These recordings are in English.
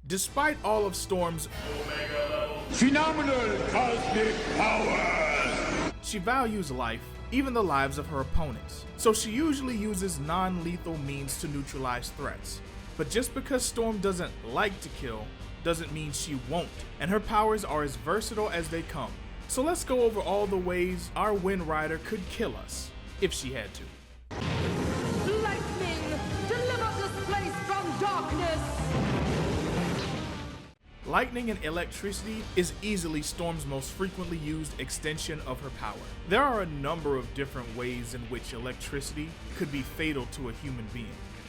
Despite all of Storm's phenomenal cosmic powers, she values life, even the lives of her opponents, so she usually uses non-lethal means to neutralize threats. But just because Storm doesn't like to kill, doesn't mean she won't, and her powers are as versatile as they come. So let's go over all the ways our Wind Rider could kill us, if she had to. Lightning, deliver this place from darkness! Lightning and electricity is easily Storm's most frequently used extension of her power. There are a number of different ways in which electricity could be fatal to a human being.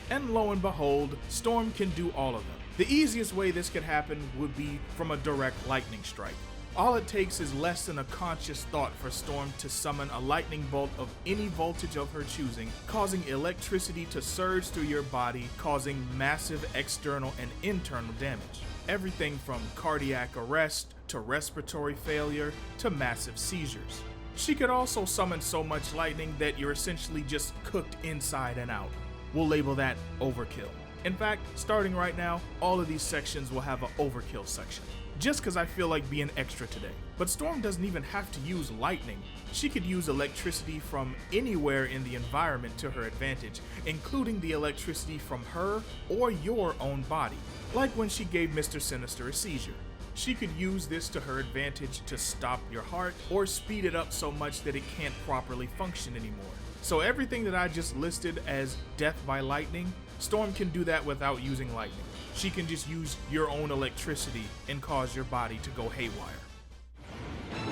And lo and behold, Storm can do all of them. The easiest way this could happen would be from a direct lightning strike. All it takes is less than a conscious thought for Storm to summon a lightning bolt of any voltage of her choosing, causing electricity to surge through your body, causing massive external and internal damage. Everything from cardiac arrest, to respiratory failure, to massive seizures. She could also summon so much lightning that you're essentially just cooked inside and out. We'll label that overkill. In fact, starting right now, all of these sections will have an overkill section, just because I feel like being extra today. But Storm doesn't even have to use lightning. She could use electricity from anywhere in the environment to her advantage, including the electricity from her or your own body. Like when she gave Mr. Sinister a seizure. She could use this to her advantage to stop your heart or speed it up so much that it can't properly function anymore. So everything that I just listed as death by lightning, Storm can do that without using lightning. She can just use your own electricity and cause your body to go haywire.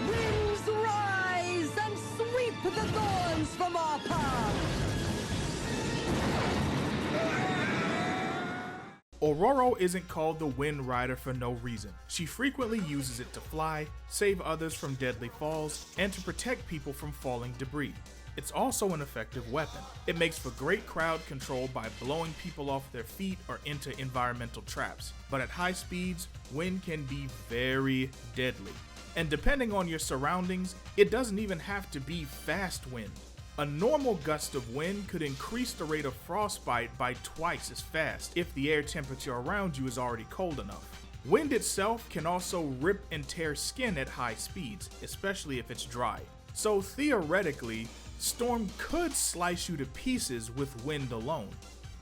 Winds rise and sweep the thorns from our path! Ororo isn't called the Wind Rider for no reason. She frequently uses it to fly, save others from deadly falls, and to protect people from falling debris. It's also an effective weapon. It makes for great crowd control by blowing people off their feet or into environmental traps. But at high speeds, wind can be very deadly. And depending on your surroundings, it doesn't even have to be fast wind. A normal gust of wind could increase the rate of frostbite by twice as fast if the air temperature around you is already cold enough. Wind itself can also rip and tear skin at high speeds, especially if it's dry. So theoretically, Storm could slice you to pieces with wind alone.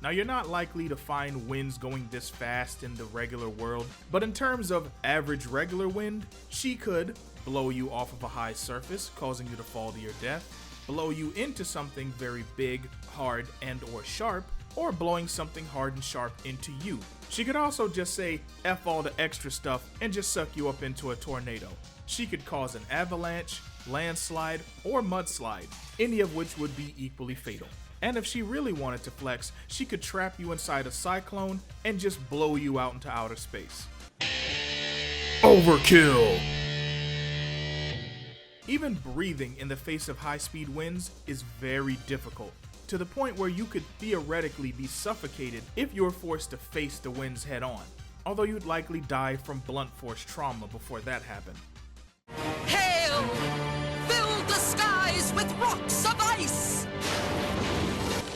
Now you're not likely to find winds going this fast in the regular world, but in terms of average regular wind, she could blow you off of a high surface, causing you to fall to your death, blow you into something very big, hard, and or sharp, or blowing something hard and sharp into you. She could also just say F all the extra stuff and just suck you up into a tornado. She could cause an avalanche, landslide, or mudslide, any of which would be equally fatal. And if she really wanted to flex, she could trap you inside a cyclone and just blow you out into outer space. Overkill! Even breathing in the face of high-speed winds is very difficult, to the point where you could theoretically be suffocated if you were forced to face the winds head-on, although you'd likely die from blunt force trauma before that happened. Hail! Fill the skies with rocks of ice!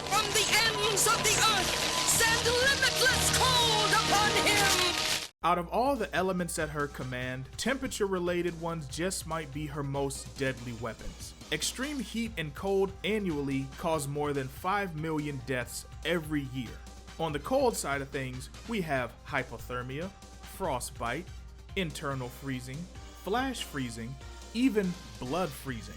From the ends of the earth, send limitless cold upon him! Out of all the elements at her command, temperature-related ones just might be her most deadly weapons. Extreme heat and cold annually cause more than 5 million deaths every year. On the cold side of things, we have hypothermia, frostbite, internal freezing, flash freezing, even blood freezing.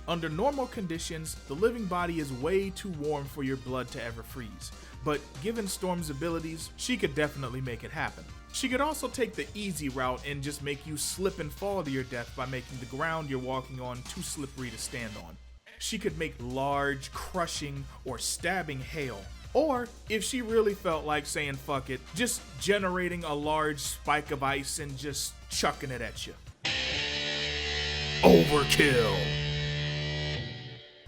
Under normal conditions, the living body is way too warm for your blood to ever freeze, but given Storm's abilities, she could definitely make it happen. She could also take the easy route and just make you slip and fall to your death by making the ground you're walking on too slippery to stand on. She could make large, crushing, or stabbing hail. Or, if she really felt like saying fuck it, just generating a large spike of ice and just chucking it at you. Overkill!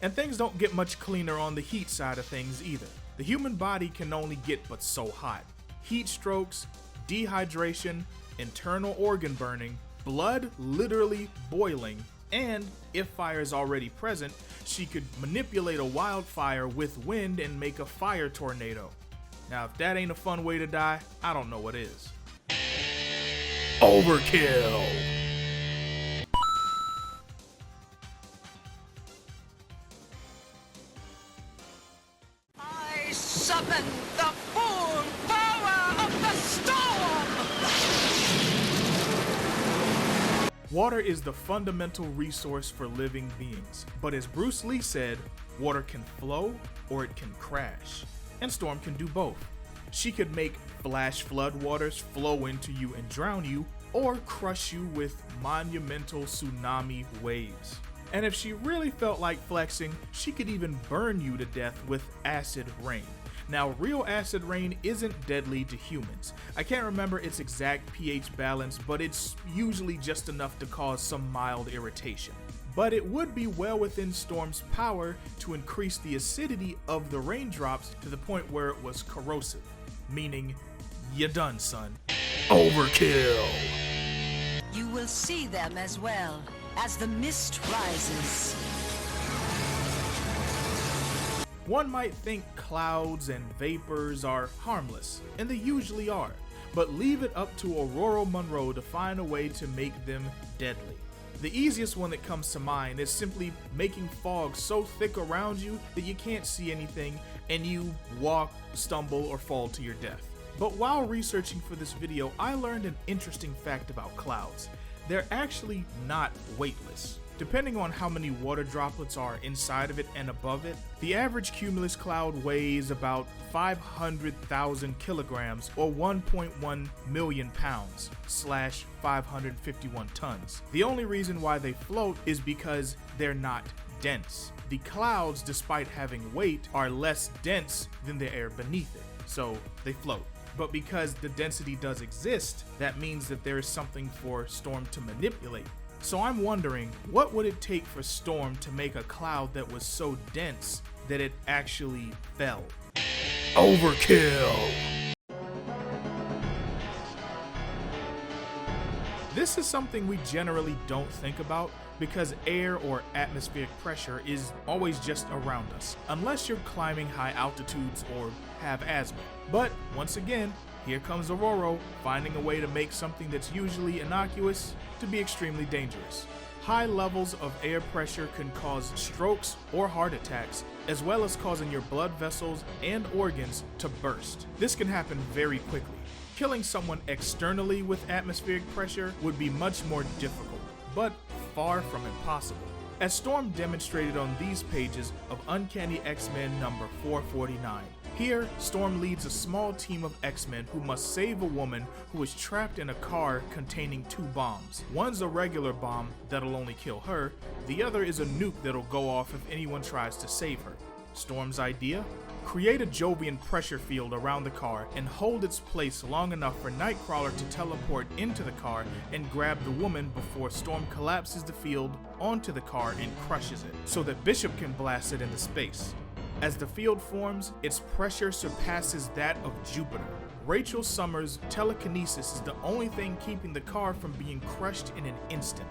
And things don't get much cleaner on the heat side of things either. The human body can only get but so hot. Heat strokes, dehydration, internal organ burning, blood literally boiling, and if fire is already present, she could manipulate a wildfire with wind and make a fire tornado. Now if that ain't a fun way to die, I don't know what is. Overkill. I summon the full power of the storm! Water is the fundamental resource for living beings, but as Bruce Lee said, water can flow or it can crash, and Storm can do both. She could make flash floodwaters flow into you and drown you, or crush you with monumental tsunami waves. And if she really felt like flexing, she could even burn you to death with acid rain. Now, real acid rain isn't deadly to humans. I can't remember its exact pH balance, but it's usually just enough to cause some mild irritation. But it would be well within Storm's power to increase the acidity of the raindrops to the point where it was corrosive, meaning, you done, son. Overkill. You will see them as well as the mist rises. One might think clouds and vapors are harmless, and they usually are, but leave it up to Aurora Monroe to find a way to make them deadly. The easiest one that comes to mind is simply making fog so thick around you that you can't see anything and you walk, stumble, or fall to your death. But while researching for this video, I learned an interesting fact about clouds. They're actually not weightless. Depending on how many water droplets are inside of it and above it, the average cumulus cloud weighs about 500,000 kilograms or 1.1 million pounds / 551 tons. The only reason why they float is because they're not dense. The clouds, despite having weight, are less dense than the air beneath it, so they float. But because the density does exist, that means that there is something for Storm to manipulate. So I'm wondering, what would it take for Storm to make a cloud that was so dense that it actually fell? Overkill! This is something we generally don't think about because air or atmospheric pressure is always just around us, unless you're climbing high altitudes or have asthma. But once again, here comes Aurora finding a way to make something that's usually innocuous to be extremely dangerous. High levels of air pressure can cause strokes or heart attacks, as well as causing your blood vessels and organs to burst. This can happen very quickly. Killing someone externally with atmospheric pressure would be much more difficult, but far from impossible, as Storm demonstrated on these pages of Uncanny X-Men number 449. Here, Storm leads a small team of X-Men who must save a woman who is trapped in a car containing 2 bombs. One's a regular bomb that'll only kill her, the other is a nuke that'll go off if anyone tries to save her. Storm's idea? Create a Jovian pressure field around the car and hold its place long enough for Nightcrawler to teleport into the car and grab the woman before Storm collapses the field onto the car and crushes it, so that Bishop can blast it into space. As the field forms, its pressure surpasses that of Jupiter. Rachel Summers' telekinesis is the only thing keeping the car from being crushed in an instant.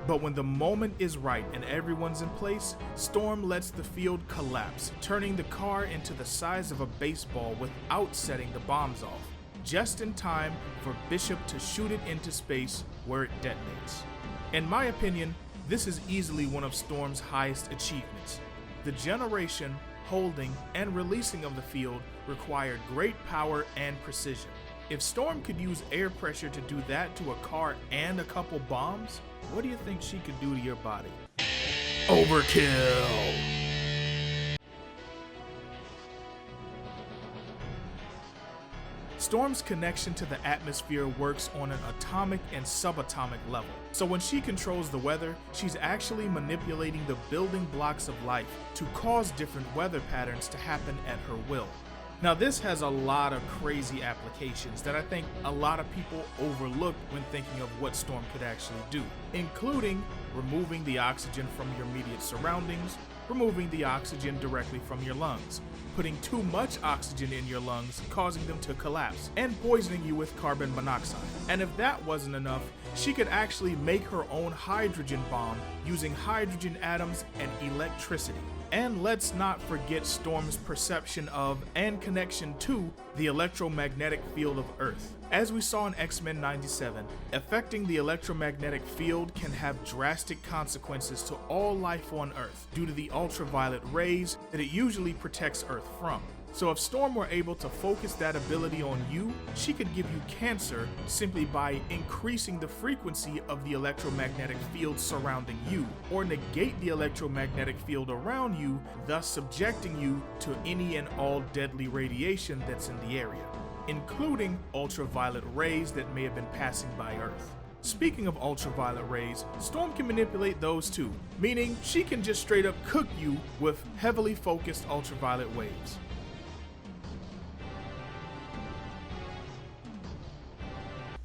But when the moment is right and everyone's in place, Storm lets the field collapse, turning the car into the size of a baseball without setting the bombs off, just in time for Bishop to shoot it into space where it detonates. In my opinion, this is easily one of Storm's highest achievements. The generation, holding, and releasing of the field required great power and precision. If Storm could use air pressure to do that to a car and a couple bombs, what do you think she could do to your body? Overkill! Storm's connection to the atmosphere works on an atomic and subatomic level. So when she controls the weather, she's actually manipulating the building blocks of life to cause different weather patterns to happen at her will. Now this has a lot of crazy applications that I think a lot of people overlook when thinking of what Storm could actually do, including removing the oxygen from your immediate surroundings, removing the oxygen directly from your lungs, putting too much oxygen in your lungs, causing them to collapse, and poisoning you with carbon monoxide. And if that wasn't enough, she could actually make her own hydrogen bomb using hydrogen atoms and electricity. And let's not forget Storm's perception of and connection to the electromagnetic field of Earth. As we saw in X-Men 97, affecting the electromagnetic field can have drastic consequences to all life on Earth due to the ultraviolet rays that it usually protects Earth from. So if Storm were able to focus that ability on you, she could give you cancer simply by increasing the frequency of the electromagnetic field surrounding you, or negate the electromagnetic field around you, thus subjecting you to any and all deadly radiation that's in the area, including ultraviolet rays that may have been passing by Earth. Speaking of ultraviolet rays, Storm can manipulate those too, meaning she can just straight up cook you with heavily focused ultraviolet waves.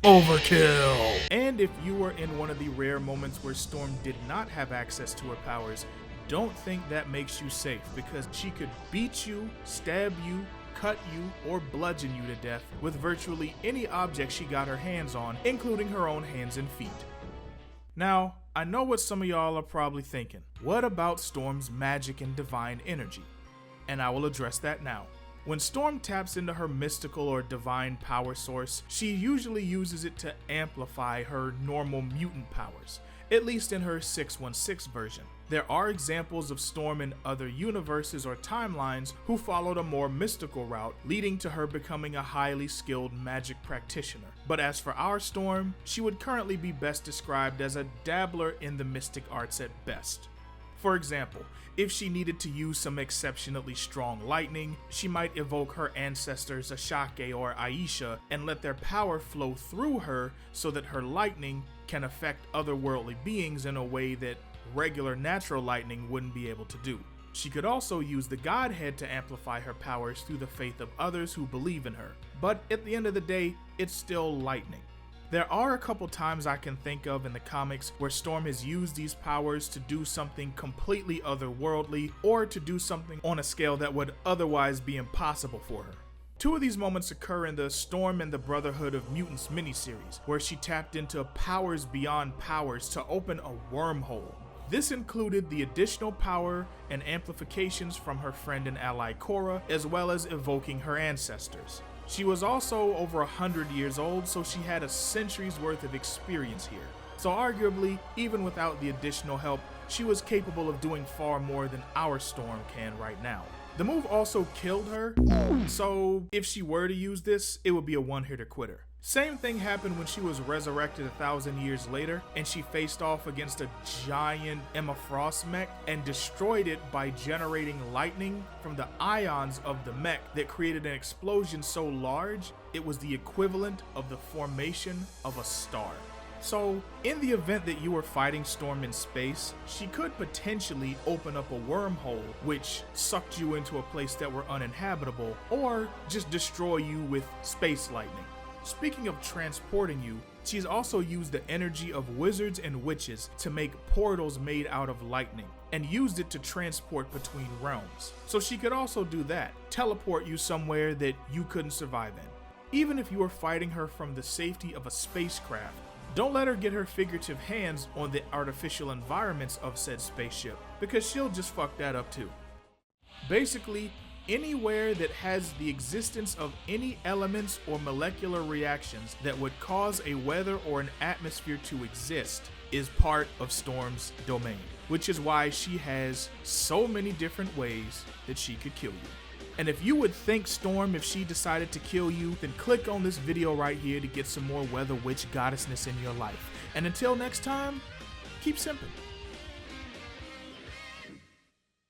Overkill! And if you were in one of the rare moments where Storm did not have access to her powers, don't think that makes you safe, because she could beat you, stab you, cut you, or bludgeon you to death with virtually any object she got her hands on, including her own hands and feet. Now, I know what some of y'all are probably thinking. What about Storm's magic and divine energy? And I will address that now. When Storm taps into her mystical or divine power source, she usually uses it to amplify her normal mutant powers, at least in her 616 version. There are examples of Storm in other universes or timelines who followed a more mystical route, leading to her becoming a highly skilled magic practitioner. But as for our Storm, she would currently be best described as a dabbler in the mystic arts at best. For example, if she needed to use some exceptionally strong lightning, she might evoke her ancestors Ashake or Aisha and let their power flow through her so that her lightning can affect otherworldly beings in a way that regular natural lightning wouldn't be able to do. She could also use the Godhead to amplify her powers through the faith of others who believe in her, but at the end of the day, it's still lightning. There are a couple times I can think of in the comics where Storm has used these powers to do something completely otherworldly, or to do something on a scale that would otherwise be impossible for her. Two of these moments occur in the Storm and the Brotherhood of Mutants miniseries, where she tapped into powers beyond powers to open a wormhole. This included the additional power and amplifications from her friend and ally Cora, as well as evoking her ancestors. She was also over 100 years old, so she had a century's worth of experience here. So arguably, even without the additional help, she was capable of doing far more than our Storm can right now. The move also killed her, so if she were to use this, it would be a one-hitter quitter. Same thing happened when she was resurrected 1,000 years later and she faced off against a giant Emma Frost mech and destroyed it by generating lightning from the ions of the mech that created an explosion so large it was the equivalent of the formation of a star. So, in the event that you were fighting Storm in space, she could potentially open up a wormhole which sucked you into a place that were uninhabitable, or just destroy you with space lightning. Speaking of transporting you, she's also used the energy of wizards and witches to make portals made out of lightning, and used it to transport between realms. So she could also do that, teleport you somewhere that you couldn't survive in. Even if you were fighting her from the safety of a spacecraft, don't let her get her figurative hands on the artificial environments of said spaceship, because she'll just fuck that up too. Basically, anywhere that has the existence of any elements or molecular reactions that would cause a weather or an atmosphere to exist is part of Storm's domain, which is why she has so many different ways that she could kill you. And if you would thank Storm if she decided to kill you, then click on this video right here to get some more Weather Witch goddessness in your life. And until next time, keep simping.